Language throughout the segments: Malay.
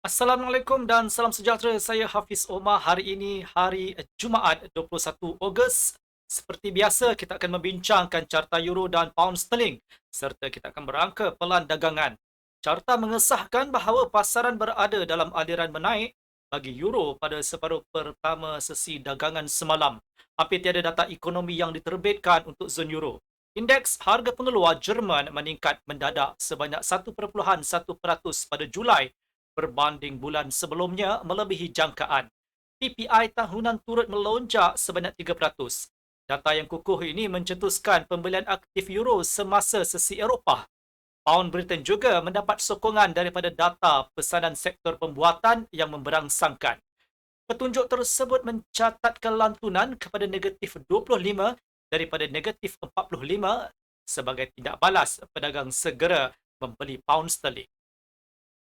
Assalamualaikum dan salam sejahtera. Saya Hafiz Omar. Hari ini hari Jumaat 21 Ogos. Seperti biasa, kita akan membincangkan carta euro dan pound sterling serta kita akan merangka pelan dagangan. Carta mengesahkan bahawa pasaran berada dalam aliran menaik bagi euro pada separuh pertama sesi dagangan semalam. Hampir tiada data ekonomi yang diterbitkan untuk zon euro. Indeks harga pengeluar Jerman meningkat mendadak sebanyak 1.1% pada Julai berbanding bulan sebelumnya melebihi jangkaan. PPI tahunan turut melonjak sebanyak 3%. Data yang kukuh ini mencetuskan pembelian aktif euro semasa sesi Eropah. Pound Britain juga mendapat sokongan daripada data pesanan sektor pembuatan yang memberangsangkan. Petunjuk tersebut mencatatkan lantunan kepada negatif 25 daripada negatif 45 sebagai tindak balas pedagang segera membeli pound sterling.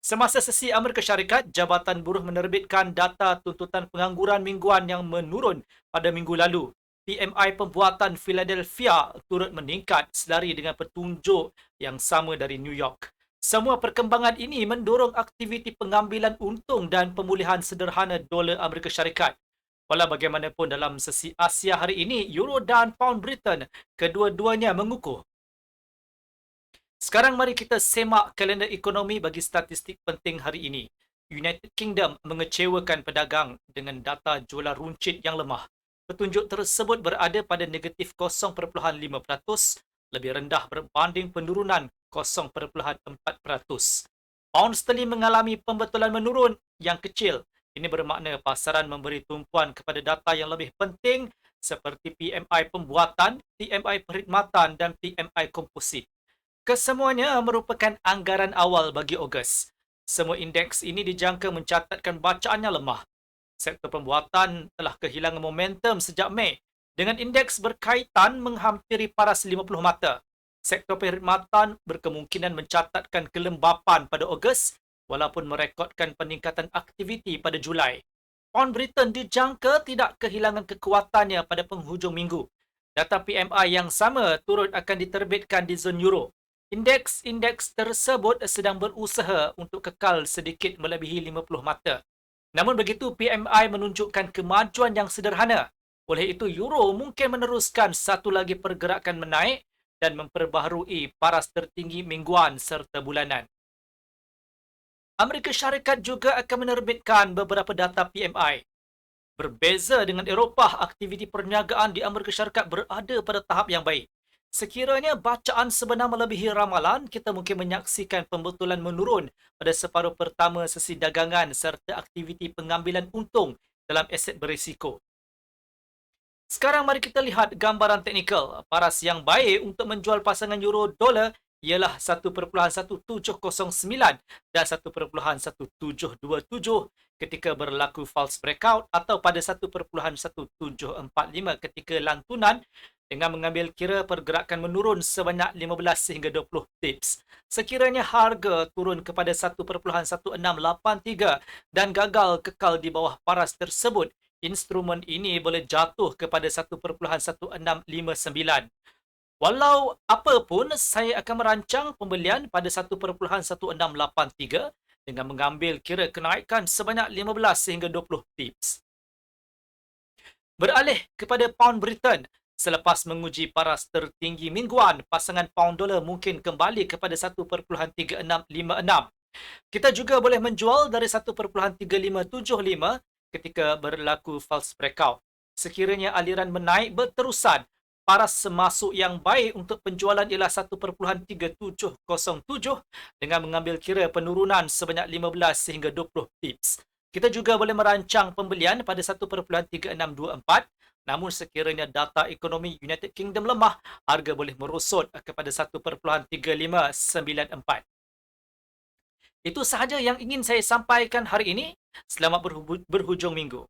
Semasa sesi Amerika Syarikat, Jabatan Buruh menerbitkan data tuntutan pengangguran mingguan yang menurun pada minggu lalu. PMI pembuatan Philadelphia turut meningkat selari dengan petunjuk yang sama dari New York. Semua perkembangan ini mendorong aktiviti pengambilan untung dan pemulihan sederhana dolar Amerika Syarikat. Walau bagaimanapun dalam sesi Asia hari ini, Euro dan Pound Britain kedua-duanya mengukuh. Sekarang mari kita semak kalender ekonomi bagi statistik penting hari ini. United Kingdom mengecewakan pedagang dengan data jualan runcit yang lemah. Petunjuk tersebut berada pada negatif 0.5%, lebih rendah berbanding penurunan 0.4%. Pound sterling mengalami pembetulan menurun yang kecil. Ini bermakna pasaran memberi tumpuan kepada data yang lebih penting seperti PMI pembuatan, PMI perkhidmatan dan PMI komposit. Kesemuanya merupakan anggaran awal bagi Ogos. Semua indeks ini dijangka mencatatkan bacaannya lemah. Sektor pembuatan telah kehilangan momentum sejak Mei dengan indeks berkaitan menghampiri paras 50 mata. Sektor perkhidmatan berkemungkinan mencatatkan kelembapan pada Ogos walaupun merekodkan peningkatan aktiviti pada Julai. Pound Britain dijangka tidak kehilangan kekuatannya pada penghujung minggu. Data PMI yang sama turut akan diterbitkan di zon euro. Indeks-indeks tersebut sedang berusaha untuk kekal sedikit melebihi 50 mata. Namun begitu, PMI menunjukkan kemajuan yang sederhana. Oleh itu, euro mungkin meneruskan satu lagi pergerakan menaik dan memperbaharui paras tertinggi mingguan serta bulanan. Amerika Syarikat juga akan menerbitkan beberapa data PMI. Berbeza dengan Eropah, aktiviti perniagaan di Amerika Syarikat berada pada tahap yang baik. Sekiranya bacaan sebenar melebihi ramalan, kita mungkin menyaksikan pembetulan menurun pada separuh pertama sesi dagangan serta aktiviti pengambilan untung dalam aset berisiko. Sekarang mari kita lihat gambaran teknikal. Paras yang baik untuk menjual pasangan euro dolar ialah 1.1709 dan 1.1727 ketika berlaku false breakout atau pada 1.1745 ketika lantunan dengan mengambil kira pergerakan menurun sebanyak 15 sehingga 20 tips. Sekiranya harga turun kepada 1.1683 dan gagal kekal di bawah paras tersebut, instrumen ini boleh jatuh kepada 1.1659. Walau apapun, saya akan merancang pembelian pada 1.1683 dengan mengambil kira kenaikan sebanyak 15 sehingga 20 tips. Beralih kepada pound Britain, selepas menguji paras tertinggi mingguan, pasangan pound dolar mungkin kembali kepada 1.3656. Kita juga boleh menjual dari 1.3575 ketika berlaku false breakout. Sekiranya aliran menaik berterusan, paras semasuk yang baik untuk penjualan ialah 1.3707 dengan mengambil kira penurunan sebanyak 15 sehingga 20 pips. Kita juga boleh merancang pembelian pada 1.3624, namun sekiranya data ekonomi United Kingdom lemah, harga boleh merosot kepada 1.3594. Itu sahaja yang ingin saya sampaikan hari ini. Selamat berhujung minggu.